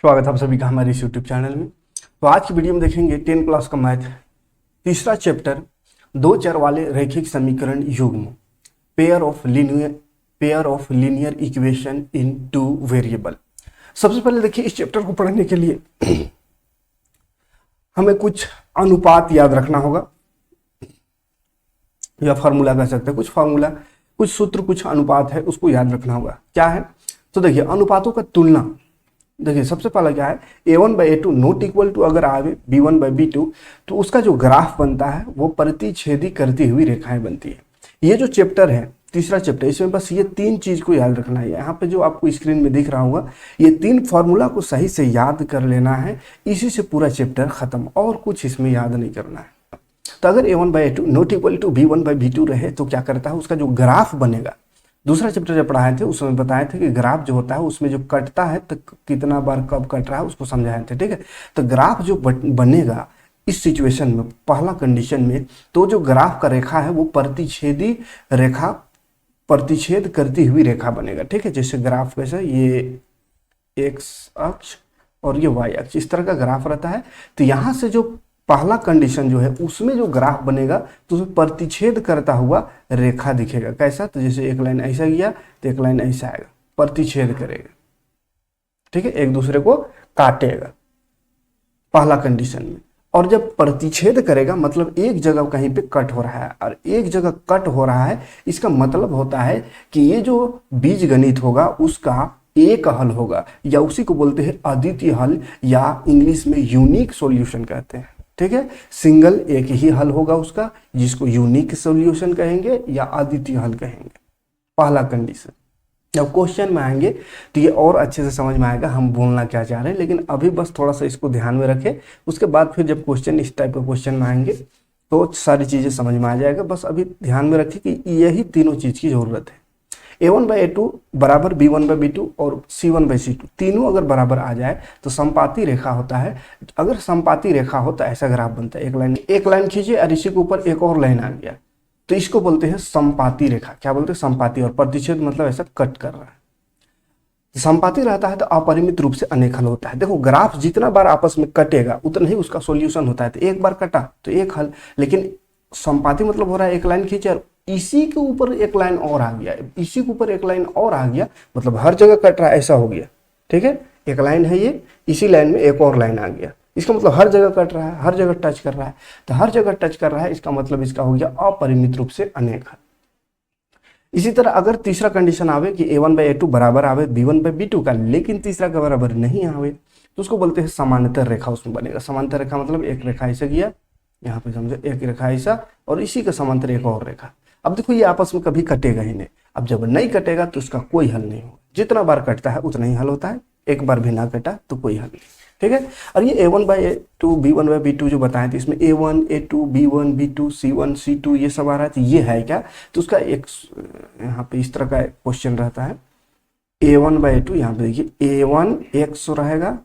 स्वागत है आप सभी का हमारे इस यूट्यूब चैनल में। तो आज की वीडियो में देखेंगे 10 क्लास का मैथ तीसरा चैप्टर दो चर वाले रैखिक समीकरण युग्म pair of linear equation in two variable. सबसे पहले देखिए, इस चैप्टर को पढ़ने के लिए हमें कुछ अनुपात याद रखना होगा या फार्मूला कह सकते हैं। कुछ फार्मूला, कुछ सूत्र, कुछ अनुपात है, उसको याद रखना होगा। क्या है तो देखिए, अनुपातों का तुलना। देखिए सबसे पहला क्या है, a1/a2 नॉट इक्वल टू अगर आवे b1/b2 तो उसका जो ग्राफ बनता है वो प्रतिच्छेदी करती हुई रेखाएं बनती है। ये जो चैप्टर है तीसरा चैप्टर, इसमें बस ये तीन चीज को याद रखना है। यहाँ पे जो आपको स्क्रीन में दिख रहा होगा, ये तीन फॉर्मूला को सही से याद कर लेना है, इसी से पूरा चैप्टर खत्म, और कुछ इसमें याद नहीं करना है। तो अगर a1/a2 not equal to b1/b2 रहे तो क्या करता है, उसका जो ग्राफ बनेगा, दूसरा चैप्टर जब पढ़ाए थे उसमें बताए थे कि ग्राफ जो होता है उसमें जो कटता है तो कितना बार कब कट रहा है उसको समझाए थे। ठीक है, तो ग्राफ जो बनेगा इस सिचुएशन में, पहला कंडीशन में, तो जो ग्राफ का रेखा है वो प्रतिच्छेद करती हुई रेखा बनेगा। ठीक है, जैसे ग्राफ कैसे, ये एक्स अक्ष और ये वाई अक्ष, इस तरह का ग्राफ रहता है। तो यहाँ से जो पहला कंडीशन जो है उसमें जो ग्राफ बनेगा तो उसमें प्रतिच्छेद करता हुआ रेखा दिखेगा। कैसा, तो जैसे एक लाइन ऐसा गया तो एक लाइन ऐसा आएगा, प्रतिच्छेद करेगा। ठीक है, एक दूसरे को काटेगा पहला कंडीशन में। और जब प्रतिच्छेद करेगा मतलब एक जगह कहीं पे कट हो रहा है और एक जगह कट हो रहा है, इसका मतलब होता है कि ये जो बीजगणित होगा उसका एक हल होगा, या उसी को बोलते हैं अद्वितीय हल, या इंग्लिश में यूनिक सॉल्यूशन कहते हैं। ठीक है, सिंगल एक ही हल होगा उसका, जिसको यूनिक सॉल्यूशन कहेंगे या अद्वितीय हल कहेंगे, पहला कंडीशन। जब क्वेश्चन में आएंगे तो ये और अच्छे से समझ में आएगा हम बोलना क्या चाह रहे हैं, लेकिन अभी बस थोड़ा सा इसको ध्यान में रखें। उसके बाद फिर जब क्वेश्चन इस टाइप का क्वेश्चन में आएंगे तो सारी चीजें समझ में आ जाएगा। बस अभी ध्यान में रखें कि यही तीनों चीज की जरूरत है। a1/a2 बराबर b1/b2 और c1/c2 तीनों अगर बराबर आ जाए तो समपाती रेखा होता है। अगर समपाती रेखा हो तो ऐसा ग्राफ बनता है, एक लाइन खींचिए और इसी के ऊपर एक और लाइन आ गया तो इसको बोलते हैं समपाती रेखा। क्या बोलते हैं, समपाती। और प्रतिच्छेद मतलब ऐसा कट कर रहा है। समपाती रहता है तो अपरिमित रूप से अनेक हल होता है। देखो ग्राफ जितना बार आपस में कटेगा उतना ही उसका सॉल्यूशन होता है। तो एक बार कटा तो एक हल, लेकिन समपाती मतलब हो रहा है एक लाइन खींचे और इसी के ऊपर एक लाइन और आ गया, इसी के ऊपर एक लाइन और आ गया, मतलब हर जगह कट रहा है, ऐसा हो गया। ठीक है, एक लाइन है ये, इसी लाइन में एक और लाइन आ गया, इसका मतलब हर जगह कट रहा है, हर जगह टच कर रहा है। तो हर जगह टच कर रहा है, इसका मतलब इसका हो गया अपरिमित रूप से अनेक हल। इसी तरह अगर तीसरा कंडीशन आवे कि a1/a2 बराबर आवे b1/b2 का, लेकिन तीसरा का बराबर नहीं आवे तो उसको बोलते हैं समांतर रेखा उसमें बनेगा। समांतर रेखा मतलब एक रेखा ऐसा गया, यहाँ पे समझो एक रेखा ऐसा, और इसी का समांतर एक और रेखा। अब देखो ये आपस में कभी कटेगा ही नहीं। अब जब नहीं कटेगा तो उसका कोई हल नहीं होगा, जितना बार कटता है उतना ही हल होता है, एक बार भी ना कटा तो कोई हल नहीं। ठीक है, और ये a1/a2 b1/b2 जो बताए थे, इसमें a1 a2 b1 b2 c1 c2 ये सब आ रहा है, तो ये है क्या, तो उसका एक यहाँ पे इस तरह का क्वेश्चन रहता है। a1/a2 यहाँ पे देखिए a1 x रहेगा,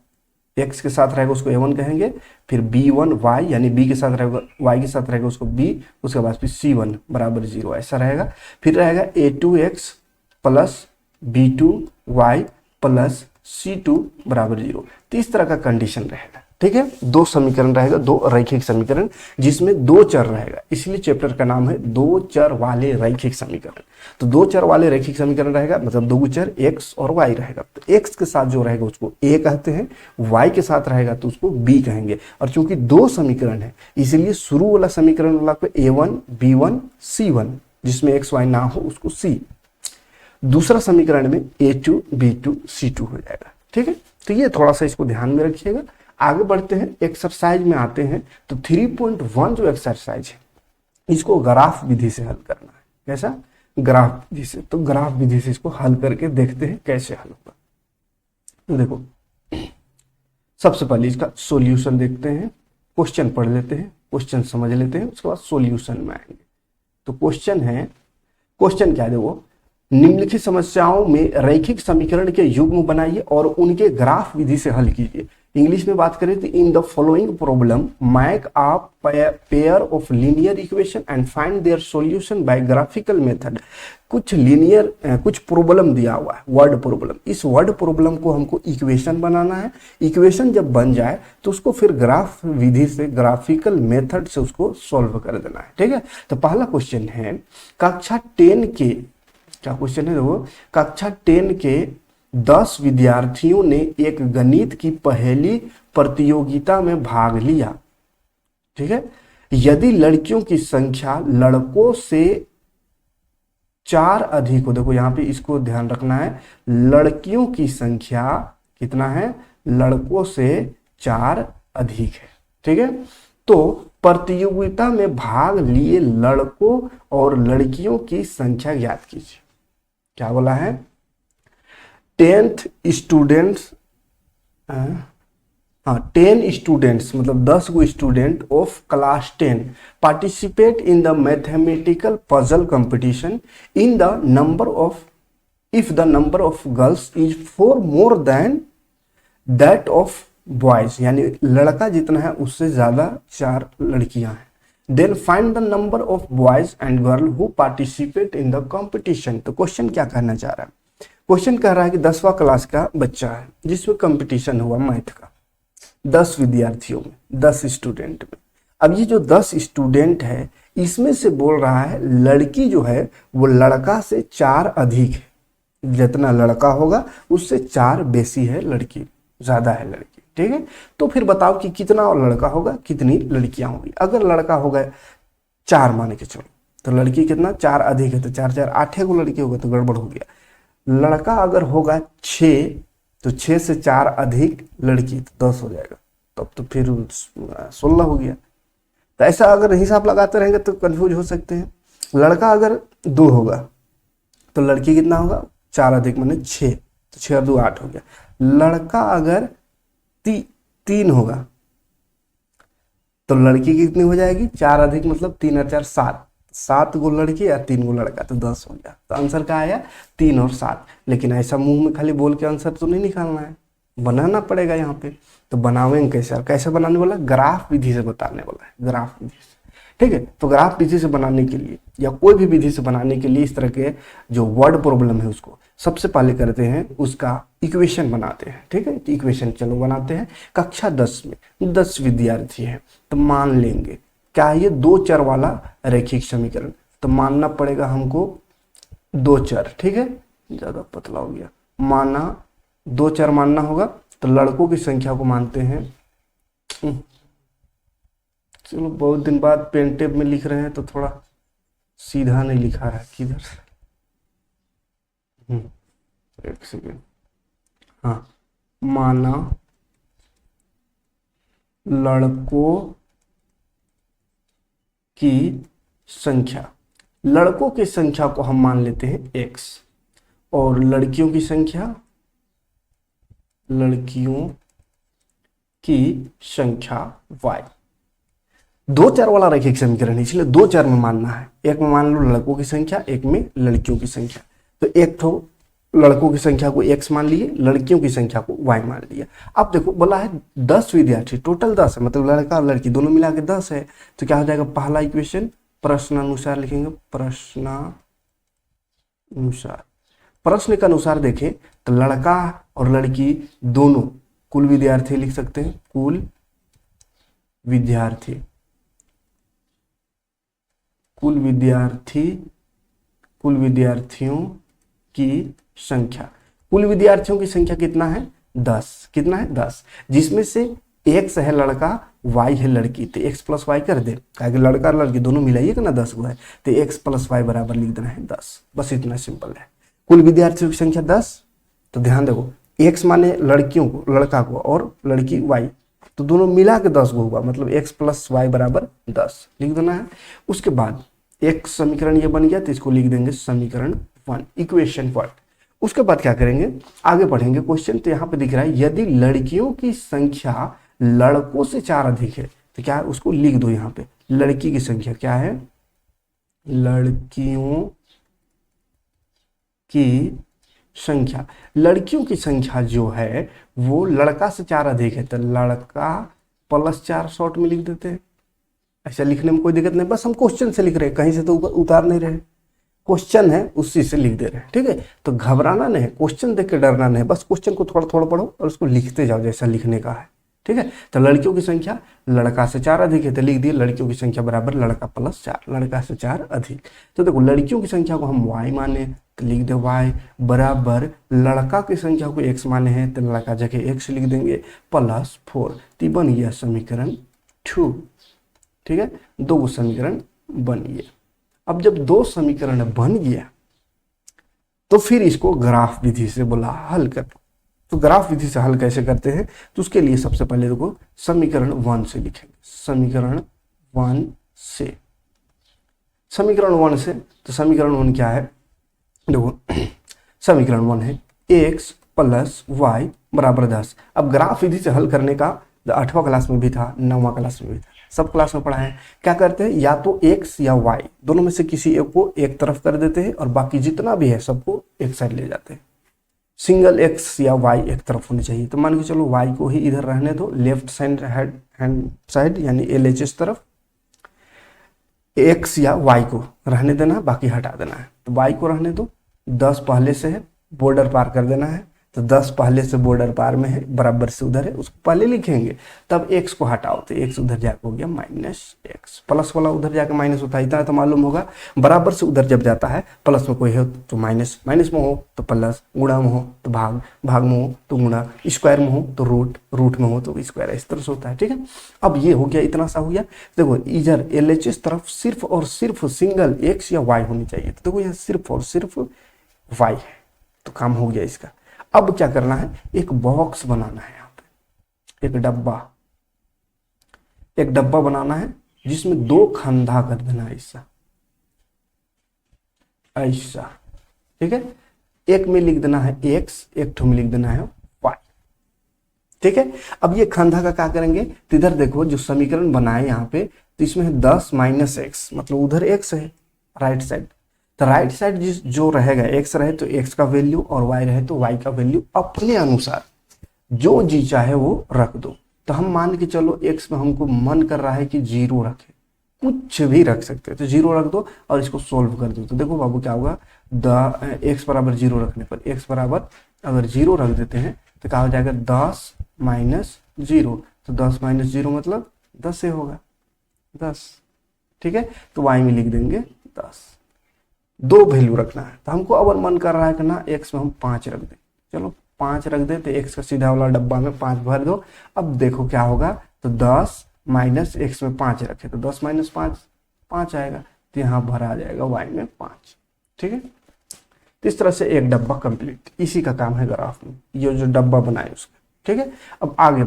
x के साथ रहेगा उसको a1 कहेंगे, फिर b1 y यानी b के साथ रहेगा, y के साथ रहेगा उसको b, उसके बाद फिर c1 बराबर 0 ऐसा रहेगा। फिर रहेगा a2x plus b2y plus c2 बराबर 0। तो इस तरह का कंडीशन रहेगा। ठीक है, दो समीकरण रहेगा, दो रैखिक समीकरण जिसमें दो चर रहेगा, इसलिए चैप्टर का नाम है दो चर वाले रैखिक समीकरण। तो दो चर वाले रैखिक समीकरण रहेगा मतलब दो चर x और y रहेगा। तो x के साथ जो रहेगा उसको a कहते हैं, y के साथ रहेगा तो उसको b कहेंगे। और चूंकि दो समीकरण है इसलिए शुरू वाला समीकरण वाला को a1 b1 c1, जिसमें x y ना हो उसको c, दूसरा समीकरण में a2 b2 c2 हो जाएगा। ठीक है, तो ये थोड़ा सा इसको ध्यान में रखिएगा। आगे बढ़ते हैं, एक्सरसाइज में आते हैं। तो 3.1 जो एक्सरसाइज है इसको ग्राफ विधि से हल करना है। कैसा, ग्राफ विधि से। तो ग्राफ विधि से इसको हल करके देखते हैं कैसे हल होगा। तो देखो सबसे पहले इसका सॉल्यूशन देखते हैं, क्वेश्चन पढ़ लेते हैं, क्वेश्चन समझ लेते हैं, उसके बाद सॉल्यूशन में आएंगे। तो क्वेश्चन है, क्वेश्चन क्या है वो, निम्नलिखित समस्याओं में रैखिक समीकरण के युग्म बनाइए और उनके ग्राफ विधि से हल कीजिए। इंग्लिश में बात करें तो in the following problem make a pair of linear equation and find their solution by graphical method. कुछ लीनियर कुछ प्रॉब्लम दिया हुआ है, वर्ड प्रॉब्लम। इस वर्ड प्रॉब्लम को हमको इक्वेशन बनाना है। इक्वेशन जब बन जाए तो उसको फिर ग्राफ विधि से, ग्राफिकल मेथड से उसको सॉल्व कर देना है। ठीक है, तो पहला क्वेश्चन है कक्षा 10 के, क्या क्वेश्चन है वो, कक्षा 10 के 10 विद्यार्थियों ने एक गणित की पहेली प्रतियोगिता में भाग लिया। ठीक है, यदि लड़कियों की संख्या लड़कों से 4 अधिक हो, देखो यहां पे इसको ध्यान रखना है, लड़कियों की संख्या कितना है, लड़कों से 4 अधिक है। ठीक है, तो प्रतियोगिता में भाग लिए लड़कों और लड़कियों की संख्या ज्ञात कीजिए। क्या बोला है, 10th स्टूडेंट्स, हाँ 10 स्टूडेंट्स मतलब 10 go student of class 10 participate in the mathematical puzzle competition in the number of, if the number of girls is 4 more than that of boys, यानी लड़का जितना है उससे ज्यादा 4 लड़कियां हैं। Then find the number of boys and girl who participate in the competition. तो question क्या कहना चाह रहा है, क्वेश्चन कह रहा है कि 10वां क्लास का बच्चा है जिसमें कंपटीशन हुआ मैथ का 10 विद्यार्थियों में, 10 स्टूडेंट में। अब ये जो 10 स्टूडेंट है इसमें से बोल रहा है लड़की जो है वो लड़का से 4 अधिक है, जितना लड़का होगा उससे 4 बेसी है लड़की, ज्यादा है लड़की। ठीक है, तो फिर बताओ कि कितना और लड़का होगा, कितनी लड़कियां होगी। अगर लड़का होगा 4 मान के चलो, तो लड़की कितना 4 अधिक है, तो 4 4 8 को लड़की होगा, तो गड़बड़ हो गया। लड़का अगर होगा 6, तो 6 से 4 अधिक लड़की तो 10 हो जाएगा, तब तो फिर 16 हो गया। तो ऐसा अगर हिसाब लगाते रहेंगे तो कंफ्यूज हो सकते हैं। लड़का अगर 2 होगा तो लड़की कितना होगा, 4 अधिक माने 6, तो 6 और 2 8 हो गया। लड़का अगर 3 होगा तो लड़की कितनी हो जाएगी, 4 अधिक मतलब 3 और 4 7, 7 गो लड़की या 3 गो लड़का, तो 10 हो गया। तो आंसर क्या आया, 3 और 7। लेकिन ऐसा मुंह में खाली बोल के आंसर तो नहीं निकालना है, बनाना पड़ेगा यहाँ पे। तो बनावेंगे कैसे, और कैसे बनाने वाला, ग्राफ विधि से बताने वाला है, ग्राफ विधि से। ठीक है, तो ग्राफ विधि से बनाने के लिए या कोई भी विधि से बनाने के लिए इस तरह के जो वर्ड प्रॉब्लम है उसको सबसे पहले करते हैं, उसका इक्वेशन बनाते हैं। ठीक है, तो इक्वेशन चलो बनाते हैं। कक्षा 10 में 10 विद्यार्थी हैं, तो मान लेंगे क्या ये 2 चर वाला रैखिक समीकरण, तो मानना पड़ेगा हमको 2 चर। ठीक है, ज्यादा पतला हो गया, माना 2 चर मानना होगा। तो लड़कों की संख्या को मानते हैं, चलो बहुत दिन बाद पेन टेप में लिख रहे हैं तो थोड़ा सीधा नहीं लिखा है, किधर, एक सेकेंड, हाँ, माना लड़कों की संख्या, लड़कों की संख्या को हम मान लेते हैं x और लड़कियों की संख्या, लड़कियों की संख्या y। 2 चर वाला रैखिक समीकरण है इसलिए 2 चर में मानना है। एक में मान लो लड़कों की संख्या, एक में लड़कियों की संख्या। तो एक तो लड़कों की संख्या को x मान लिए, लड़कियों की संख्या को y मान लिया। अब देखो बोला है 10 विद्यार्थी, टोटल 10 है, मतलब लड़का और लड़की दोनों मिला के 10 है। तो क्या हो जाएगा, पहला इक्वेशन प्रश्नानुसार लिखेंगे, प्रश्नानुसार, प्रश्न के अनुसार देखें तो लड़का और लड़की दोनों कुल विद्यार्थी लिख सकते हैं, कुल विद्यार्थी, कुल विद्यार्थी, कुल विद्यार्थियों की संख्या, कुल विद्यार्थियों की संख्या कितना है 10, कितना है 10, जिसमें से x है लड़का, y है लड़की। तो x प्लस वाई कर दे, कि लड़का और लड़की दोनों मिलाइए ना 10 को है, तो x प्लस वाई बराबर लिख देना है 10, बस इतना सिंपल है। कुल विद्यार्थियों की संख्या 10, तो ध्यान देखो x माने लड़कियों को, लड़का को, और लड़की y, तो दोनों मिला के 10 को हुआ, मतलब x प्लस वाई बराबर 10 लिख देना है। उसके बाद एक समीकरण ये बन गया, तो इसको लिख देंगे समीकरण 1, इक्वेशन 1। उसके बाद क्या करेंगे, आगे बढ़ेंगे क्वेश्चन। तो यहाँ पे दिख रहा है यदि लड़कियों की संख्या लड़कों से 4 अधिक है, तो क्या है उसको लिख दो। यहाँ पे लड़की की संख्या क्या है, लड़कियों की संख्या, लड़कियों की संख्या जो है वो लड़का से 4 अधिक है, तो लड़का प्लस 4 शॉर्ट में लिख देते हैं। ऐसा लिखने में कोई दिक्कत नहीं, बस हम क्वेश्चन से लिख रहे हैं, कहीं से तो उतार नहीं रहे, क्वेश्चन है उसी से लिख दे रहे हैं, ठीक है। तो घबराना नहीं है, क्वेश्चन देख के डरना नहीं, बस क्वेश्चन को थोड़ा थोड़ा पढ़ो और उसको लिखते जाओ जैसा लिखने का है, ठीक है। तो लड़कियों की संख्या लड़का से 4 अधिक है, तो लिख दिए लड़कियों की संख्या बराबर लड़का प्लस 4, लड़का से 4 अधिक। तो देखो लड़कियों की संख्या को हम y माने तो लिख दे y बराबर लड़का की संख्या को x माने हैं तो लड़का जगह x लिख देंगे प्लस 4। तो बन गया समीकरण 2, ठीक है। 2 समीकरण बन गया। अब जब 2 समीकरण बन गया तो फिर इसको ग्राफ विधि से बोला हल कर। तो ग्राफ विधि से हल कैसे करते हैं, तो उसके लिए सबसे पहले देखो समीकरण 1 से लिखेंगे, समीकरण 1 से, समीकरण 1 से। तो समीकरण 1 क्या है, देखो समीकरण 1 है x प्लस वाई बराबर 10। अब ग्राफ विधि से हल करने का 8वां क्लास में भी था, 9वां क्लास में भी था, सब क्लास में पढ़ा है। क्या करते हैं, या तो x या y दोनों में से किसी एक को एक तरफ कर देते हैं और बाकी जितना भी है सबको एक साइड ले जाते हैं। सिंगल x या y एक तरफ होनी चाहिए। तो मान के चलो y को ही इधर रहने दो, लेफ्ट हैंड साइड यानी LHS तरफ, x या y को रहने देना है, बाकी हटा देना है। तो y को रहने दो, 10 पहले से है, बॉर्डर पार कर देना है, तो 10 पहले से बॉर्डर पार में है, बराबर से उधर है, उसको पहले लिखेंगे। तब x को हटाओ तो x उधर जाके हो गया -x, प्लस वाला उधर जाके माइनस होता है, इतना तो मालूम होगा। बराबर से उधर जब जाता है, प्लस में कोई है तो माइनस, माइनस में हो तो प्लस, गुणा में हो तो भाग, भाग में हो तो गुणा, स्क्वायर में हो तो रूट, रूट में हो तो स्क्वायर, इस तरह से होता है, ठीक है। अब ये हो गया, इतना सा हो गया। देखो इधर LHS तरफ सिर्फ और सिर्फ सिंगल x या y होनी चाहिए, तो देखो यहाँ सिर्फ और सिर्फ y है, तो काम हो गया इसका। अब क्या करना है, एक बॉक्स बनाना है, यहाँ पे एक डब्बा बनाना है जिसमें 2 खंधा कर देना है, ऐसा ऐसा, ठीक है। एक में लिख देना है x, एक ठो में लिख देना है y, ठीक है। अब ये खंधा का क्या करेंगे, तो इधर देखो जो समीकरण बनाए यहाँ पे, तो इसमें है 10 माइनस x, मतलब उधर x है राइट साइड, तो राइट साइड जो रहेगा x रहे तो x का वैल्यू और y रहे तो y का वैल्यू अपने अनुसार जो जी चाहे वो रख दो। तो हम मान के चलो x में हमको मन कर रहा है कि 0 रखे, कुछ भी रख सकते हैं, तो 0 रख दो और इसको सोल्व कर दो। तो देखो बाबू क्या होगा, x बराबर 0 रखने पर, x बराबर अगर 0 रख देते हैं तो क्या हो जाएगा 10 माइनस 0, तो 10 माइनस 0 मतलब 10 से होगा 10, ठीक है। तो y में लिख देंगे 10, 2 वैल्यू रखना है। तो हमको अब मन कर रहा है कि ना x में हम 5 रख दें, चलो 5 रख दे, तो x का सीधा वाला डब्बा में 5 भर दो। अब देखो क्या होगा, तो 10 माइनस x में 5 रखे तो 10 माइनस 5 5 आएगा, तो यहाँ भरा आ जाएगा y में 5, ठीक है। तो इस तरह से एक डब्बा कंप्लीट, इसी का काम है ग्राफ में, ये जो डब्बा बनाए उसका, ठीक है। अब आगे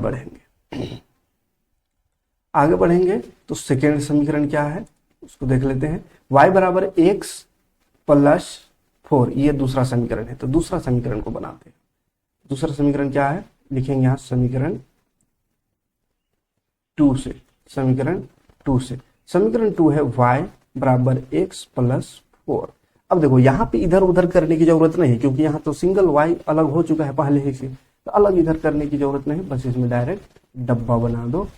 बढ़ेंगे तो सेकेंड समीकरण क्या है उसको देख लेते हैं। y बराबर x प्लस 4, ये दूसरा समीकरण है। तो दूसरा समीकरण को बनाते हैं। दूसरा समीकरण क्या है, लिखेंगे यहाँ समीकरण 2 से, समीकरण 2 से। समीकरण 2 है y बराबर x प्लस 4। अब देखो यहाँ पे इधर उधर करने की जरूरत नहीं, क्योंकि यहाँ तो सिंगल y अलग हो चुका है पहले ही से, तो अलग इधर करने की जरूरत नहीं, बस इसमें डायरेक्ट डब्बा बना दो।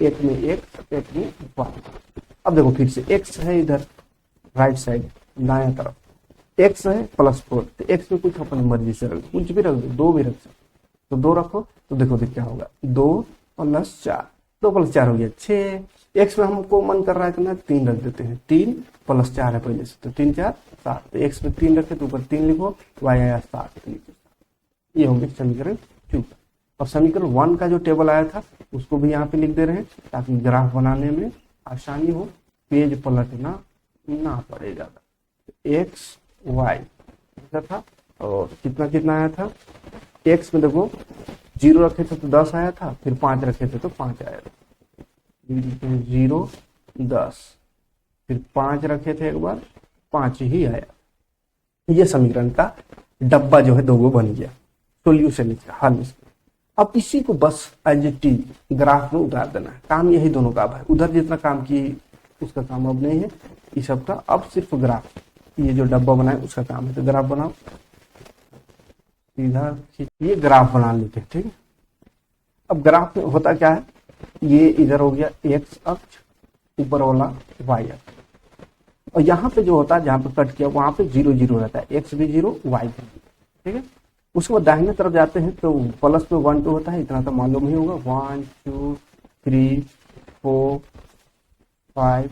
एक में x, एक में y। अब देखो फिर से x है इधर राइट साइड दाएं तरफ, x है प्लस 4, तो x में कुछ अपनी मर्जी से रख, कुछ भी रख दो, 2 भी रख सकते, तो 2 रखो। तो देखो क्या होगा, 2 प्लस 4, 2 प्लस 4 हो गया 6। x में हमको मन कर रहा है कि ना 3 रख देते हैं, 3 प्लस 4 है पहले से, तो 3 4 7, तो x में 3 रखे तो ऊपर 3 लिखो, y आया 7 लिखो। ये होंगे समीकरण 2। और समीकरण 1 का जो टेबल आया था उसको भी यहाँ पे लिख दे रहे हैं ताकि ग्राफ बनाने में आसानी हो, पेज पलटना ना पड़े ज्यादा। x y था और कितना कितना आया था, x में देखो 0 रखे थे तो 10 आया था, फिर 5 रखे थे तो 5 आया था, 0 10, फिर 5 रखे थे एक बार 5 ही आया। ये समीकरण का डब्बा जो है 2 गो बन गया, सोल्यूशन इसका हल इसका। अब इसी को बस एज ए टी ग्राफ में उतार देना है। काम यही दोनों का अब है, उधर जितना काम की उसका काम अब नहीं है, इस सब का अब सिर्फ ग्राफ, ये जो डब्बा बनाए उसका काम है। तो ग्राफ बनाओ, सीधा ये ग्राफ बना लेते हैं, ठीक है। अब ग्राफ में होता क्या है, ये इधर हो गया एक्स अक्ष, ऊपर वाला वाई अक्ष, और यहाँ पे जो होता है जहाँ पे कट किया वहां पे 0 0 रहता है, एक्स भी 0 वाई भी 0, ठीक है। उसके बाद दाहिने तरफ जाते हैं तो प्लस पे 1 2 होता है, इतना तो मालूम ही होगा, 1 2 3 4 5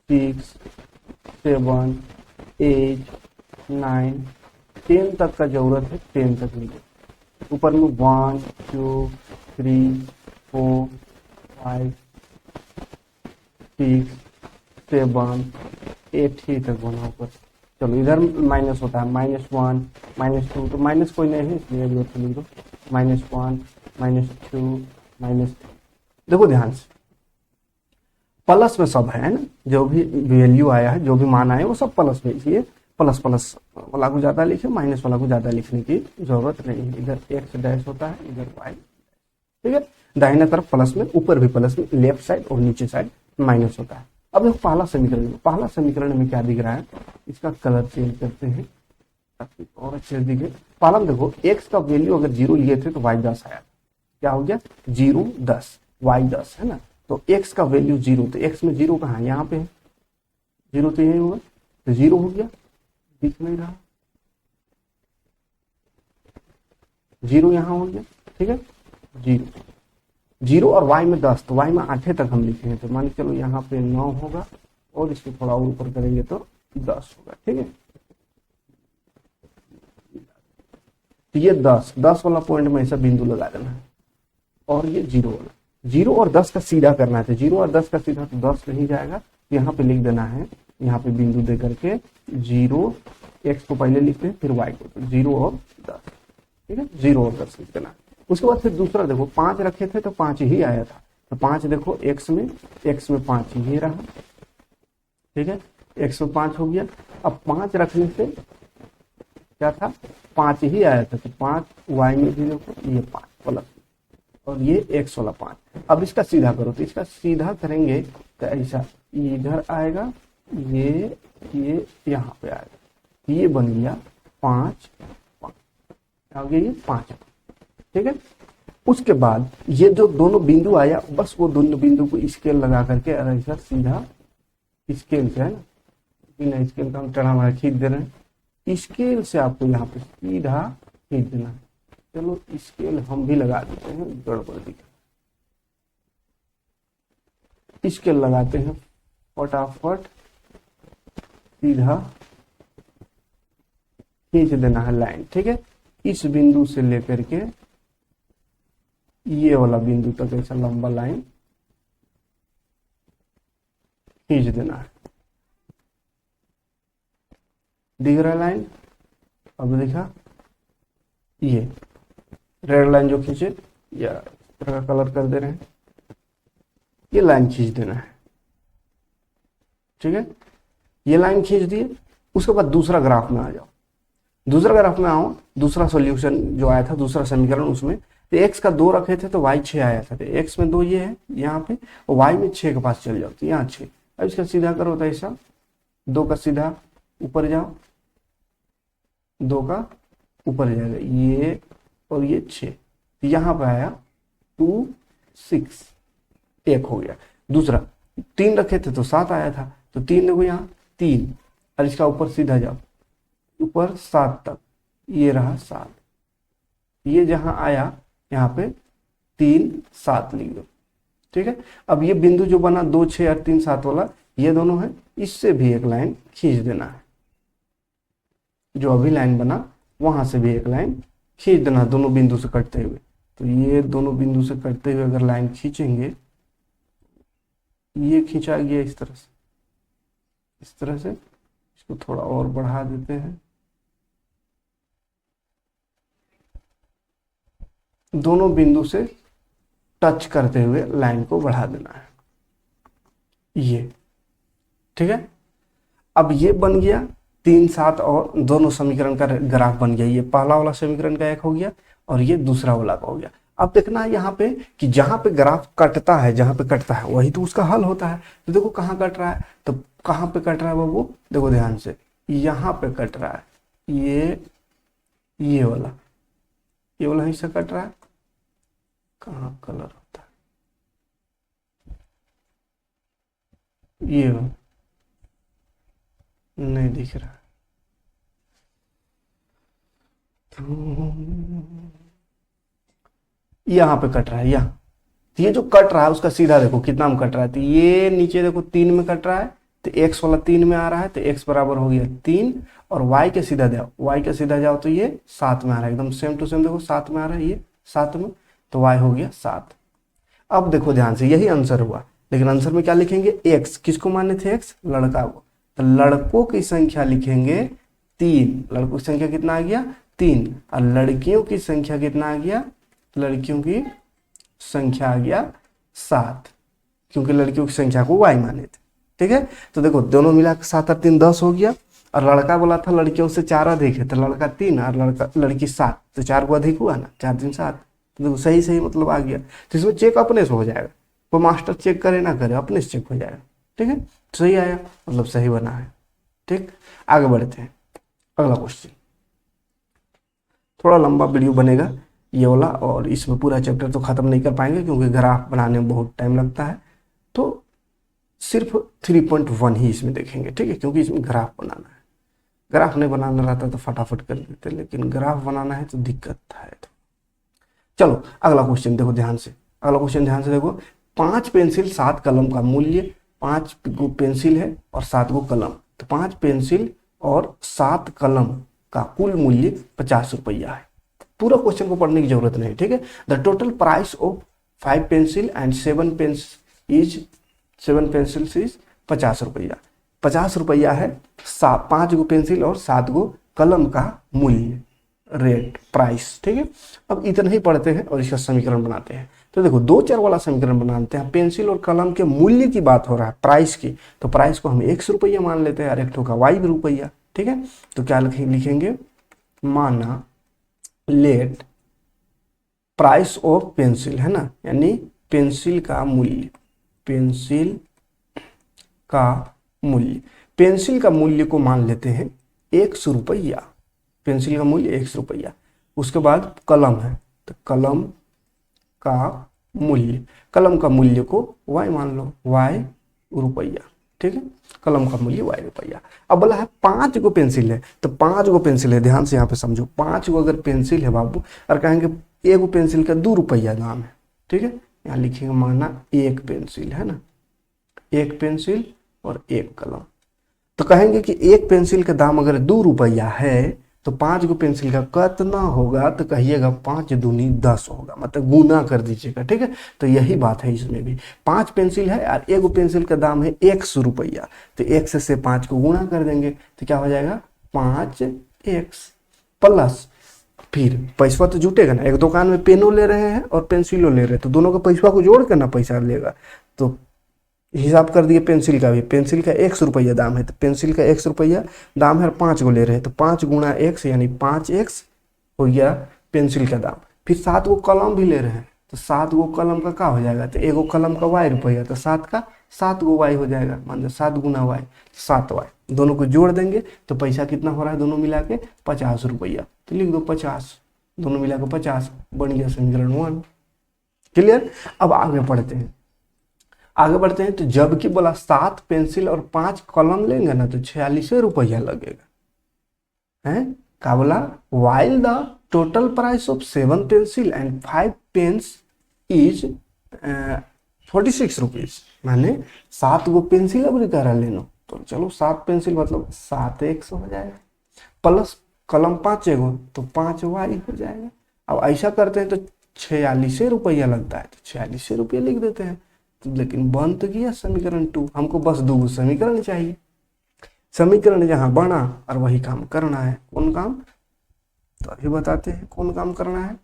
6 7 8 9 10 तक का जरूरत है, 10 तक लीजिए। ऊपर में 1 2 3 4 5 6 7 8 ही तक बना ऊपर। चलो इधर माइनस होता है, -1 -2, तो माइनस कोई नहीं है इसलिए लिख दो, -1 -2 -3। देखो ध्यान से, प्लस में सब है ना, जो भी वैल्यू आया है, जो भी मान आया है वो सब प्लस में, इसलिए प्लस प्लस वाला को ज्यादा लिखे, माइनस वाला को ज्यादा लिखने की जरूरत नहीं है। इधर एक्स डैश होता है, इधर वाई, ठीक है। दाहिने तरफ प्लस में, ऊपर भी प्लस में, लेफ्ट साइड और नीचे साइड माइनस होता है। अब देखो पहला समीकरण में क्या दिख रहा है, इसका कलर चेंज करते हैं ताकि और अच्छे दिखे। पहला में देखो एक्स का वैल्यू अगर 0 लिए थे तो वाई 10 आया, क्या हो गया 0 10 वाई 10 है ना। तो एक्स का वैल्यू 0, तो एक्स में 0 कहाँ है, यहाँ पे है 0, तो यही होगा, तो 0 हो गया, दिख नहीं रहा, 0 यहाँ हो गया, ठीक है 0 और y में 10, तो y में 8 तक हम लिखे हैं, तो मान चलो यहाँ पे 9 होगा और इसको थोड़ा और ऊपर करेंगे तो 10 होगा, ठीक है। तो ये 10 वाला पॉइंट में ऐसा बिंदु लगा देना है, और ये 0 वाला, 0 और 10 का सीधा करना है, तो 0 और 10 का सीधा तो 10 नहीं जाएगा, यहाँ पे लिख देना है, यहाँ पे बिंदु दे करके 0 x को पहले लिखते हैं फिर y को, तो 0 और 10, ठीक है 0 और 10 लिख देना है। उसके बाद फिर दूसरा देखो 5 रखे थे तो 5 ही आया था, तो 5 देखो x में 5 ही रहा, ठीक है, x में 5 हो गया। अब 5 रखने से क्या था, 5 ही आया था, तो 5 y में भी देखो ये 5 प्लस, और ये x वाला 5। अब इसका सीधा करो, तो इसका सीधा करेंगे तो ऐसा इधर आएगा, ये यहाँ पे आएगा, ये बन गया 5 5, आ गया ये 5, ठीक है। उसके बाद ये जो दोनों बिंदु आया, बस वो दोनों बिंदु को स्केल लगा करके ऐसा सीधा स्केल से, है ना, बिना स्केल का हम टेढ़ा मेढ़ा खींच दे रहे हैं, स्केल से आपको यहाँ पे सीधा खींच देना है। चलो स्केल हम भी लगा देते हैं, गड़बड़ दिखा, स्केल लगाते हैं फटाफट, सीधा खींच देना है लाइन, ठीक है। इस बिंदु से लेकर के ये वाला बिंदु तक ऐसा लंबा लाइन खींच देना है, दिख रहा है लाइन। अब देखा ये रेड लाइन जो खींचे, या इस तरह का कलर कर दे रहे हैं, ये लाइन खींच देना है, ठीक है। ये लाइन खींच दिए, उसके बाद दूसरा ग्राफ में आ जाओ, दूसरा ग्राफ में आओ, दूसरा सॉल्यूशन जो आया था, दूसरा समीकरण, उसमें तो x का 2 रखे थे तो y 6 आया था, तो x में 2 ये है यहाँ पे, और y में 6 के पास चल जाओ, तो यहाँ 6। अब इसका सीधा करो तो ऐसा 2 का सीधा ऊपर जाओ, 2 का ऊपर जाएगा ये, और ये 6, तो यहाँ पे आया 2 6, 1 हो गया। दूसरा 3 रखे थे तो 7 आया था, तो 3 देखो यहाँ 3, और इसका ऊपर सीधा जाओ, ऊपर 7 तक, ये रहा 7, ये जहां आया यहाँ पे 3 7 लिख दो, ठीक है। अब ये बिंदु जो बना 2 6 और 3 7 वाला, ये दोनों है, इससे भी एक लाइन खींच देना है, जो अभी लाइन बना वहां से भी एक लाइन खींच देना, दोनों बिंदु से कटते हुए। तो ये दोनों बिंदु से कटते हुए अगर लाइन खींचेंगे, ये खींचा गया इस तरह से, इस तरह से, इसको थोड़ा और बढ़ा देते हैं, दोनों बिंदु से टच करते हुए लाइन को बढ़ा देना है, ये ठीक है। अब ये बन गया 3 7 और दोनों समीकरण का ग्राफ बन गया। ये पहला वाला समीकरण का एक हो गया और ये दूसरा वाला का हो गया। अब देखना है यहाँ पे कि जहाँ पे ग्राफ कटता है, जहाँ पे कटता है वही तो उसका हल होता है। तो देखो कहाँ कट रहा है, तो कहाँ पे कट रहा है बाबू, देखो ध्यान से, यहाँ पे कट रहा है, ये वाला हिस्सा कट रहा है। कहाँ कलर होता है, ये नहीं दिख रहा है। यहाँ पे कट रहा है, यहाँ ये जो कट रहा है उसका सीधा देखो कितना में कट रहा है, तो ये नीचे देखो 3 में कट रहा है, तो x वाला 3 में आ रहा है, तो x बराबर हो गया 3, और y के सीधा जाओ तो ये 7 में आ रहा है, एकदम सेम टू सेम देखो 7 में आ रहा है, ये 7 में, तो y हो गया 7। अब देखो ध्यान से, यही आंसर हुआ, लेकिन आंसर में क्या लिखेंगे, x किसको माने थे, x लड़का को, तो लड़कों की संख्या लिखेंगे 3, लड़कों की संख्या कितना आ गया 3, और लड़कियों की संख्या कितना आ गया, लड़कियों की संख्या आ गया 7, क्योंकि लड़कियों की संख्या को y माने थे। ठीक है, तो देखो दोनों मिला के 7 और 3 10 हो गया, और लड़का बोला था लड़कियों से 4 अधिक है, तो लड़का 3 और लड़की 7, तो 4 को अधिक हुआ ना, 4 3 7, तो देखो सही मतलब आ गया। तो इसमें चेक अपने से हो जाएगा, वो मास्टर चेक करे ना करे, अपने से चेक हो जाएगा। ठीक है, सही आया, मतलब सही बना है। ठीक, आगे बढ़ते हैं, अगला क्वेश्चन। थोड़ा लंबा वीडियो बनेगा ये वाला, और इसमें पूरा चैप्टर तो खत्म नहीं कर पाएंगे क्योंकि ग्राफ बनाने में बहुत टाइम लगता है, तो सिर्फ 3.1 ही इसमें देखेंगे। ठीक है, क्योंकि इसमें ग्राफ बनाना है, ग्राफ नहीं बनाना रहता तो फटाफट कर देते, लेकिन ग्राफ बनाना है तो दिक्कत है। तो चलो अगला क्वेश्चन देखो ध्यान से, अगला क्वेश्चन ध्यान से देखो, 5 पेंसिल 7 कलम का मूल्य, 5 गो पेंसिल है और 7 गो कलम, तो 5 पेंसिल और 7 कलम का कुल मूल्य 50 रुपया है। पूरा क्वेश्चन को पढ़ने की जरूरत नहीं। ठीक है, the total price of 5 pencil and 7 pencils is 50 रुपया। 50 रुपया है 5 गो पेंसिल और 7 गो कलम का मूल्य, रेट, प्राइस। ठीक है, अब इतना ही पढ़ते हैं और इसका समीकरण बनाते हैं। तो देखो 2 चर वाला समीकरण बनाते हैं, पेंसिल और कलम के मूल्य की बात हो रहा है, प्राइस की, तो प्राइस को हम x रुपया मान लेते हैं और एक ठो का y रुपया। ठीक है, तो क्या लिखेंगे, माना लेट प्राइस ऑफ पेंसिल, है ना, यानी पेंसिल का मूल्य, पेंसिल का मूल्य को मान लेते हैं 100 रुपया, पेंसिल का मूल्य 100 रुपया। उसके बाद कलम है, तो कलम का मूल्य को y मान लो, y रुपया। ठीक है, कलम का मूल्य y रुपया। अब बोला है 5 गो पेंसिल है, तो 5 गो पेंसिल है, ध्यान से यहाँ पे समझो, 5 गो अगर पेंसिल है बाबू, और कहेंगे एगो पेंसिल का 2 रुपया दाम है। ठीक है, यहाँ लिखेंगे माना 1 पेंसिल, है ना, 1 पेंसिल और 1 कलम, तो कहेंगे कि 1 पेंसिल का दाम अगर 2 रुपया है तो 5 गो पेंसिल का कितना होगा, तो कहिएगा 5 दूनी 10 होगा, मतलब गुना कर दीजिएगा। ठीक है, तो यही बात है इसमें भी, 5 पेंसिल है और 1 पेंसिल का दाम है 100 रुपया, तो 1 से 5 को गुना कर देंगे तो क्या हो जाएगा 5x प्लस, फिर पैसा तो जुटेगा ना, एक दुकान में पेनों ले रहे हैं और पेंसिलों ले रहे हैं, तो दोनों का पैसा को जोड़ कर ना पैसा लेगा, तो हिसाब कर दिए पेंसिल का भी, पेंसिल का 100 रुपया दाम है, तो पेंसिल का 100 रुपया दाम है और 5 को ले रहे हैं, तो 5 गुणा x यानी 5x हो गया पेंसिल का दाम। फिर 7 गो कलम भी ले रहे हैं, तो 7 गो कलम का क्या हो जाएगा, तो एगो कलम का y रुपया, तो 7 का 7 गो y हो जाएगा, मान लो 7 गुना y 7y, दोनों को जोड़ देंगे तो पैसा कितना हो रहा है दोनों मिला के 50 रुपया, तो लिख दो 50, दोनों मिला के 50, बन गया समीकरण 1। क्लियर, अब आगे बढ़ते हैं, तो जबकि बोला 7 पेंसिल और 5 कलम लेंगे ना तो 46 रुपया लगेगा, है क्या बोला, while the total price of 7 pencil and 5 pens is 46 rupees, माने 7 गो पेंसिल अब रिकारा लेना, तो चलो 7 पेंसिल मतलब 7x हो जाएगा, प्लस कलम 5 गो तो 5y हो जाएगा। अब ऐसा करते हैं तो 46 रुपया लगता है, तो 46 रुपया लिख देते हैं, तो लेकिन बन तो गया समीकरण 2, हमको बस 2 समीकरण चाहिए, समीकरण जहां बना और वही काम करना है। कौन काम, तो अभी बताते हैं कौन काम करना है,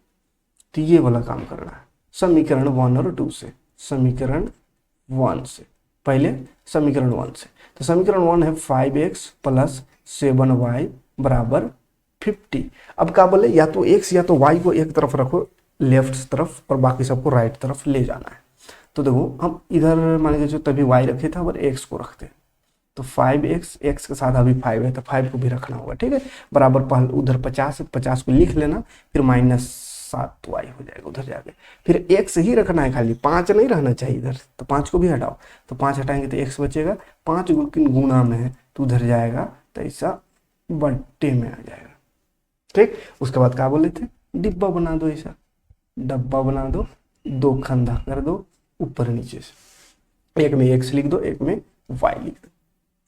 तो ये वाला काम करना है, समीकरण 1 और 2 से, समीकरण 1 से। पहले समीकरण 1 से। तो समीकरण 1 है 5x प्लस 7y बराबर 50। अब क्या बोले, या तो x या तो y को एक तरफ रखो लेफ्ट तरफ और बाकी सबको राइट तरफ ले जाना है। तो देखो हम इधर मान के जो तभी y रखे थे और x को रखते हैं, तो 5x, x के साथ अभी 5 है तो 5 को भी रखना होगा, ठीक है। बराबर पहले उधर 50 है, 50 को लिख लेना, फिर -7y हो जाएगा उधर जाके। फिर x ही रखना है खाली, 5 नहीं रहना चाहिए इधर, तो 5 को भी हटाओ, तो 5 हटाएंगे तो x बचेगा। 5 गुना में है तो उधर जाएगा तो ऐसा बट्टे में आ जाएगा, ठीक। उसके बाद क्या बोले थे, डिब्बा बना दो, ऐसा डब्बा बना दो, 2 खंधा कर दो ऊपर नीचे से, एक में x लिख दो, एक में y लिख दो,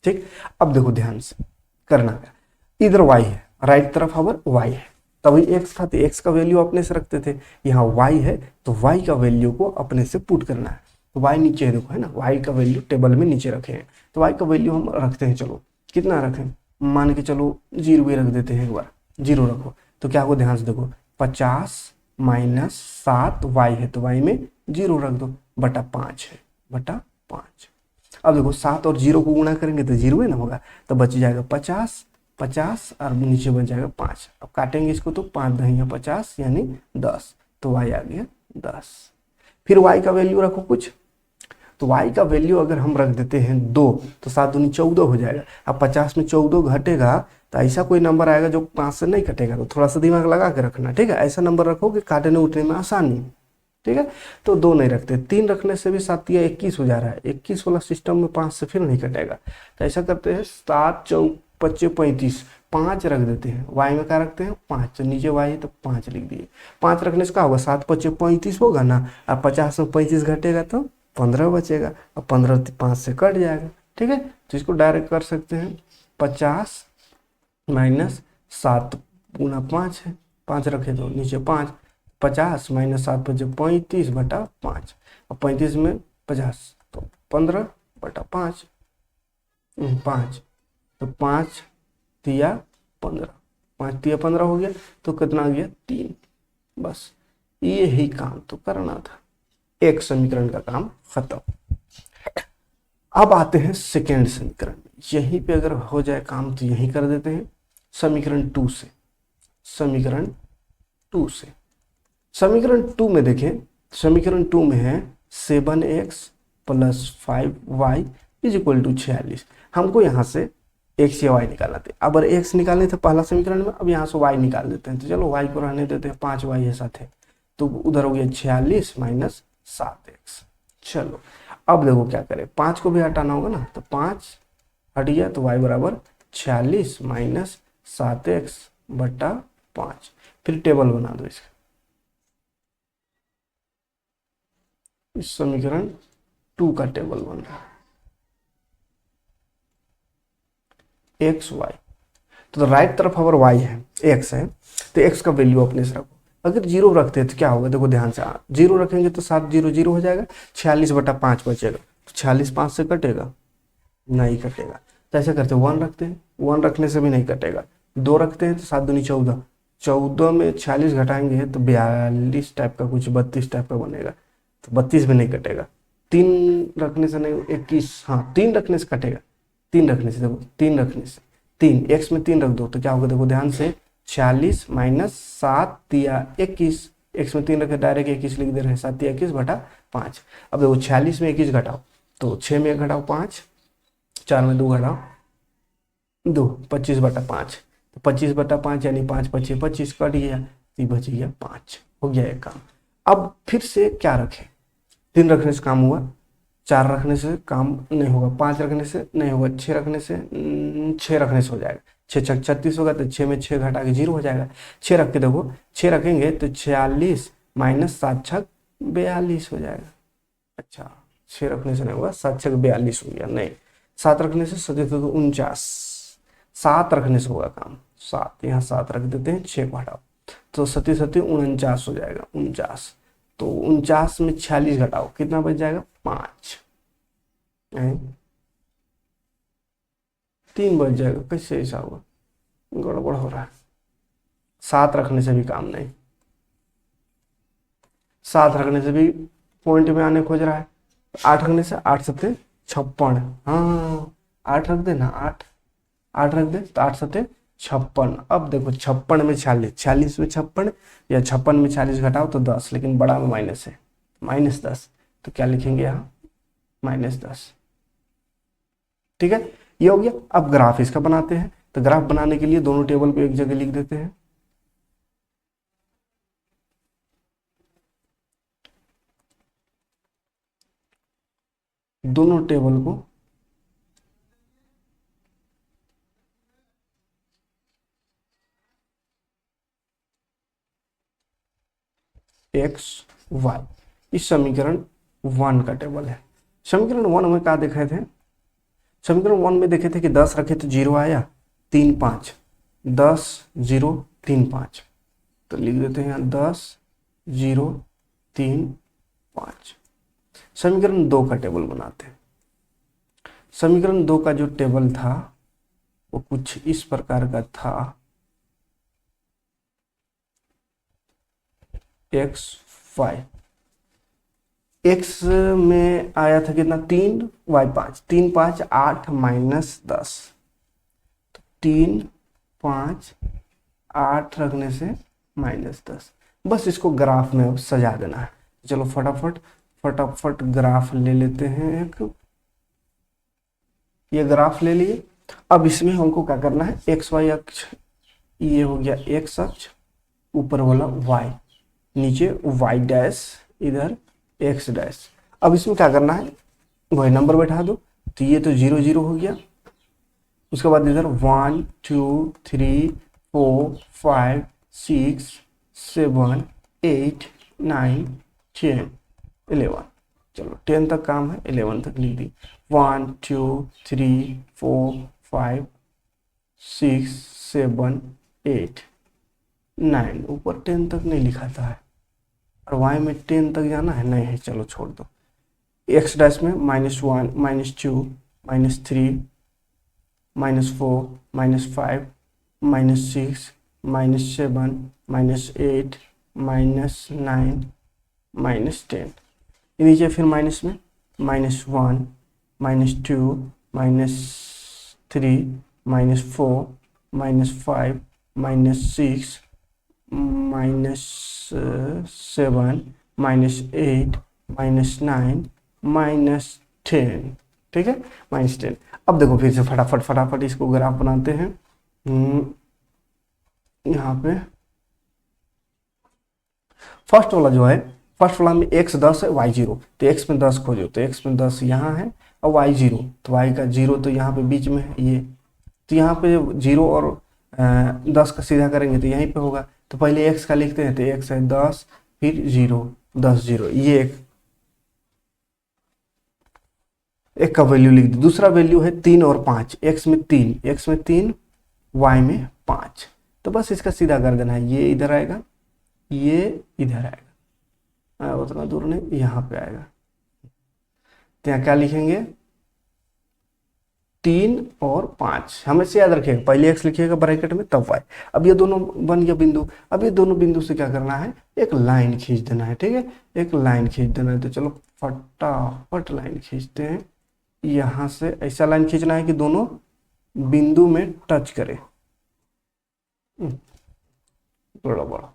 ठीक। अब देखो ध्यान से करना है, इधर y है, राइट तरफ अवर y है, तभी x था तो x का वैल्यू अपने से रखते थे, यहाँ y है तो y का वैल्यू को अपने से पुट करना है। तो y नीचे देखो है ना, y का वैल्यू टेबल में नीचे रखे हैं, तो y का वैल्यू हम रखते हैं, चलो कितना रखें, मान के चलो 0 भी रख देते हैं, एक बार 0 रखो तो क्या हो, ध्यान से देखो 50 माइनस 7y है तो y में 0 रख दो, बटा 5 है, बटा 5। अब देखो 7 और 0 को गुणा करेंगे तो 0 ही ना होगा, तो बच जाएगा 50, 50 और नीचे बच जाएगा 5। अब काटेंगे इसको तो 5 दहिया 50 यानी 10, तो y आ गया 10। फिर y का वैल्यू रखो कुछ, तो y का वैल्यू अगर हम रख देते हैं 2 तो 7 दूनी 14 हो जाएगा। अब 50 में 14 घटेगा तो ऐसा कोई नंबर आएगा जो 5 से नहीं कटेगा, तो थोड़ा सा दिमाग लगा के रखना, ठीक है। ऐसा नंबर रखो कि काटने उठने में आसानी, ठीक है। तो 2 नहीं रखते, 3 रखने से भी 7 या 21 हो जा रहा है, 21 वाला सिस्टम में 5 से फिर नहीं कटेगा, तो ऐसा करते हैं 7 चौक 25 35, 5 रख देते हैं, y में क्या रखते हैं 5, तो नीचे y है तो 5 लिख दिए। 5 रखने से क्या होगा, 7 25 35 होगा ना, अब 50 में 35 घटेगा तो 15 बचेगा, अब 15 5 से कट जाएगा, ठीक है। तो इसको डायरेक्ट कर सकते हैं 50 माइनस 7 गुना 5 है, 5 रखे तो नीचे 5, 50 माइनस 7 बचे 35 बटा 5, अब 35 में 50 तो 15 बटा 5, 5 तो 5 तिया 15, 5 तिया 15 हो गया, तो कितना आ गया 3। बस ये ही काम तो करना था, एक समीकरण का काम खत्म। अब आते हैं सेकेंड समीकरण, यहीं पे अगर हो जाए काम तो यहीं कर देते हैं, समीकरण 2 से। समीकरण 2 से, समीकरण 2 में देखें, समीकरण 2 में है 7x plus 5y is equal to 46। हमको यहाँ से x या y निकालना था, अब x निकालने थे पहला समीकरण में, अब यहाँ से y निकाल देते हैं, तो चलो y को रहने देते हैं, 5y है साथ है, तो उधर हो गया 46 माइनस 7x। चलो अब देखो क्या करें, 5 को भी हटाना होगा ना, तो 5 हट गया तो y बराबर 46 माइनस 7x बटा 5। फिर टेबल बना दो इसका, इस समीकरण 2 का टेबल बन रहा है एक्स वाई, तो राइट तरफ अगर y है x है तो x का वैल्यू अपने से रखो। अगर 0 रखते हैं तो क्या होगा, देखो ध्यान से, 0 रखेंगे तो 7 0 0 हो जाएगा, 46 बटा 5 बचेगा, तो 46 5 से कटेगा नहीं कटेगा, तो ऐसा करते हैं 1 रखते हैं, 1 रखने से भी नहीं कटेगा, 2 रखते हैं तो 7 दूनी 14, 14 में 46 घटाएंगे तो 42 टाइप का कुछ 32 टाइप का बनेगा, तो 32 में नहीं कटेगा, 3 रखने से नहीं 21, हाँ 3 रखने से कटेगा, 3 रखने से, देखो 3 रखने से 3, x में 3 रख दो तो क्या होगा, देखो ध्यान से 46 माइनस 7 या 21, x में 3 रखे डायरेक्ट 21 लिख दे रहे हैं, 7 या 21 बटा 5। अब देखो 46 में 21 घटाओ तो 6 में 1 घटाओ 5, 4 में 2 घटाओ 2, 25 बटा 5, तो 25 बटा 5 यानी 5 25 25 कट गया, तो बच गया 5, हो गया एक काम। अब फिर से क्या रखें, 3 रखने से काम हुआ, 4 रखने से काम नहीं होगा, 5 रखने से नहीं होगा, 6 रखने से 6 रखने से हो जाएगा, 6 छक 36 होगा, तो 6 में 6 घटा के 0 हो जाएगा। 6 रख के देखो, 6 रखेंगे तो 46 माइनस 7 छक 42 हो जाएगा। अच्छा 6 रखने से नहीं होगा, 7 छक 42 हो गया, नहीं 7 रखने से 7 तो 49, 7 रखने से होगा काम, 7 यहाँ 7 रख देते हैं, 6 को हटाओ तो 7 7 49 हो जाएगा, 49, तो 49 में 46 घटाओ कितना बच जाएगा 5, 3 बच जाएगा, कैसे ऐसा होगा, गड़बड़ हो रहा है। 7 रखने से भी काम नहीं, 7 रखने से भी पॉइंट में आने खोज रहा है, 8 रखने से 8 7 56, हाँ 8 रख दे ना, 8 8 रख दे तो 8 सते 56। अब देखो 56 में 46, 46 में 56 या 56 में 40 घटाओ तो 10, लेकिन बड़ा में माइनस है, -10, तो क्या लिखेंगे यहाँ -10। ठीक है, ये हो गया। अब ग्राफ इसका बनाते हैं, तो ग्राफ बनाने के लिए दोनों टेबल को एक जगह लिख देते हैं। दोनों टेबल को एक्स वाई, इस समीकरण 1 का टेबल है। समीकरण 1 में क्या देखे थे, समीकरण 1 में देखे थे कि 10 रखे तो 0 आया, 3 5, 10 0 3 5, तो लिख देते हैं यहाँ 10 0 3 5। समीकरण 2 का टेबल बनाते हैं। समीकरण 2 का जो टेबल था वो कुछ इस प्रकार का था, एक्स वाई, एक्स में आया था कितना 3, वाई 5, 3 5 8 -10, तो 3 5 8 रखने से -10। बस इसको ग्राफ में अब सजा देना है। चलो फटाफट फटाफट ग्राफ ले लेते हैं एक, ये ग्राफ ले लिए। अब इसमें हमको क्या करना है, एक्स वाई अक्ष, ये हो गया एक्स अक्ष, ऊपर वाला वाई, नीचे वाई डैश, इधर एक्स डैश। अब इसमें क्या करना है, वही नंबर बैठा दो, तो ये तो 0 0 हो गया। उसके बाद इधर 1 2 3 4 5 6 7 8 9 10 11, चलो 10 तक काम है, 11 तक लिख दी। 1 2 3 4 5 6 7 8 9, ऊपर 10 तक नहीं लिखाता है, और वाई में 10 तक जाना है, नहीं है, चलो छोड़ दो। एक्स डैश में -1 -2 -3 -4 -5 -6 -7 -8 -9 -10, नीचे फिर माइनस में -1 -2 -3 -4 -5 -6 -7 -8 -9 -10, ठीक है, -10। अब देखो फिर से फटाफट फटाफट इसको ग्राफ बनाते हैं। यहाँ पे फर्स्ट वाला जो है, फर्स्ट वाला में x 10 है, y 0, तो x में 10 खोजो, तो x में 10 यहाँ है और y 0, तो y का 0 तो यहाँ पे बीच में है ये, तो यहाँ पे 0 और 10 का सीधा करेंगे तो यहीं पे होगा, तो पहले x का लिखते हैं, तो x है 10 फिर 0 10 0, ये एक का वैल्यू लिख दो। दूसरा वैल्यू है 3 और 5, x में 3 y में 5, तो बस इसका सीधा कर देना है, ये इधर आएगा ये इधर आएगा, उतना दूर नहीं, यहाँ पे आएगा, तो यहाँ क्या लिखेंगे 3 और 5, हमेशा याद रखिएगा पहले x लिखिएगा ब्रैकेट में तब y। अब ये दोनों बन गया बिंदु, अब ये दोनों बिंदु से क्या करना है, एक लाइन खींच देना है, ठीक है, एक लाइन खींच देना है। तो चलो फटाफट लाइन खींचते हैं, यहाँ से ऐसा लाइन खींचना है कि दोनों बिंदु में टच करे, बड़ा बड़ा,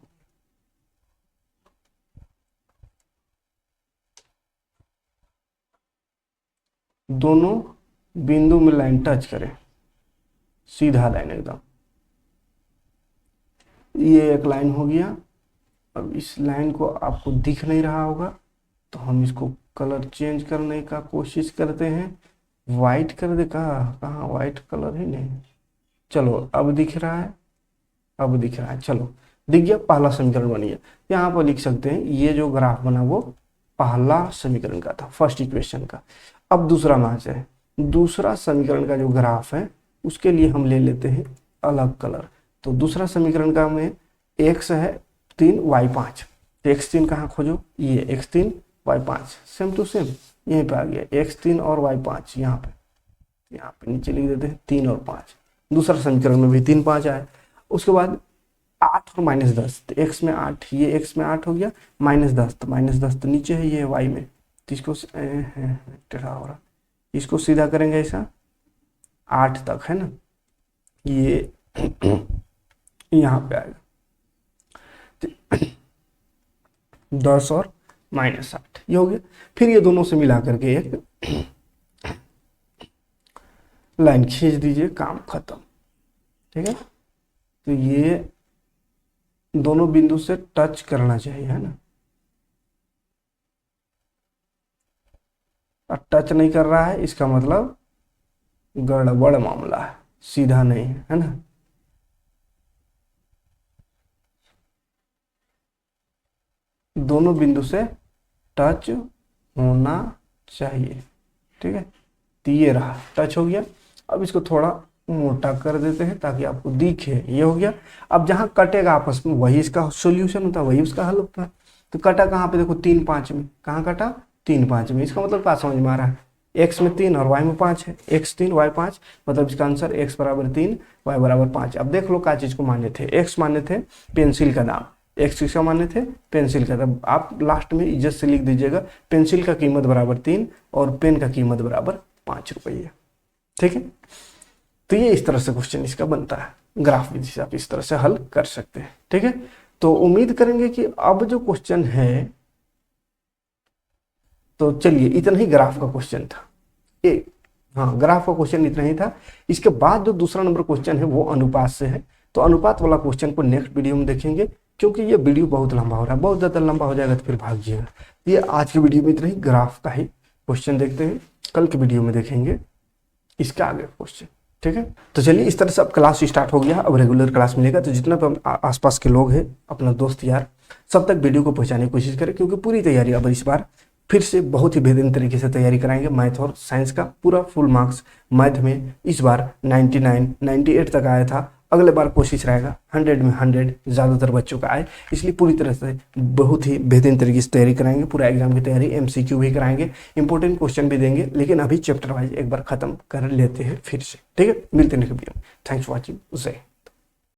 दोनों बिंदु में लाइन टच करे, सीधा लाइन एकदम, ये एक लाइन हो गया। अब इस लाइन को आपको दिख नहीं रहा होगा, तो हम इसको कलर चेंज करने का कोशिश करते हैं, वाइट कर दे, कहाँ वाइट कलर ही नहीं, चलो अब दिख रहा है, अब दिख रहा है, चलो दिख गया, पहला समीकरण बन गया। यहाँ पर लिख सकते हैं ये जो ग्राफ बना वो पहला समीकरण का था, फर्स्ट इक्वेशन का। अब दूसरा मैच है, दूसरा समीकरण का जो ग्राफ है उसके लिए हम ले लेते हैं अलग कलर। तो दूसरा समीकरण का में x है 3 y 5, तो x3 कहाँ खोजो, ये x3 y 5 same to same यहीं पे आ गया, x3 और y 5 यहाँ पे नीचे लिख देते हैं 3 और 5। दूसरा समीकरण में भी 3 5 आए। उसके बाद 8 और -10, तो x में 8, ये x में 8 हो गया, -10, तो -10 तो नीचे है, ये y में, तो इसको टेढ़ा हो रहा, इसको सीधा करेंगे ऐसा 8 तक है ना, ये यहाँ पे आएगा 10 और -8 ये हो गया। फिर ये दोनों से मिला करके एक लाइन खींच दीजिए, काम खत्म। ठीक है, तो ये दोनों बिंदु से टच करना चाहिए है ना, और टच नहीं कर रहा है इसका मतलब गड़बड़ मामला है, सीधा नहीं है ना। दोनों बिंदु से टच होना चाहिए। ठीक है, तो ये रहा, टच हो गया। अब इसको थोड़ा मोटा कर देते हैं ताकि आपको दिखे, ये हो गया। अब जहां कटेगा आपस में वही इसका सॉल्यूशन होता है, वही उसका हल होता है। तो कटा कहाँ पे, देखो 3 5 में, कहाँ कटा 3 5 में। इसका मतलब क्या समझ में आ रहा है, x में 3 और y में 5 है, x 3 y 5, मतलब इसका आंसर x बराबर 3 y बराबर 5। अब देख लो क्या चीज को माने थे, x माने थे पेंसिल का दाम, x किसका माने थे, पेंसिल का दाम। आप लास्ट में इज्जत से लिख दीजिएगा पेंसिल का कीमत बराबर 3 और पेन का कीमत बराबर 5 रुपये। ठीक है, तो ये इस तरह से क्वेश्चन इसका बनता है, ग्राफ विधि से आप इस तरह से हल कर सकते हैं। ठीक है, तो उम्मीद करेंगे कि अब जो क्वेश्चन है, तो चलिए इतना ही ग्राफ का क्वेश्चन था ये, हाँ ग्राफ का क्वेश्चन इतना ही था। इसके बाद जो दूसरा नंबर क्वेश्चन है वो अनुपात से है, तो अनुपात वाला क्वेश्चन को नेक्स्ट वीडियो में देखेंगे, क्योंकि ये वीडियो बहुत लंबा हो रहा है, बहुत ज़्यादा लंबा हो जाएगा तो फिर भागिएगा। ये आज की वीडियो में इतना ही, ग्राफ का ही क्वेश्चन देखते हैं, कल की वीडियो में देखेंगे इसका आगे क्वेश्चन। ठीक है, तो चलिए इस तरह से अब क्लास स्टार्ट हो गया, अब रेगुलर क्लास मिलेगा। तो जितना भी आसपास के लोग हैं, अपना दोस्त यार, सब तक वीडियो को पहुंचाने की कोशिश करें, क्योंकि पूरी तैयारी अब इस बार फिर से बहुत ही बेहतरीन तरीके से तैयारी कराएंगे। मैथ और साइंस का पूरा फुल मार्क्स, मैथ में इस बार 99 98 तक आया था, अगले बार कोशिश रहेगा 100 में 100 ज़्यादातर बच्चों का आए, इसलिए पूरी तरह से बहुत ही बेहतरीन तरीके से तैयारी कराएंगे। पूरा एग्जाम की तैयारी, MCQ भी कराएंगे, इंपॉर्टेंट क्वेश्चन भी देंगे, लेकिन अभी चैप्टर वाइज एक बार खत्म कर लेते हैं फिर से। ठीक है, मिलते हैं नेक्स्ट वीडियो में। Thanks for watching. जय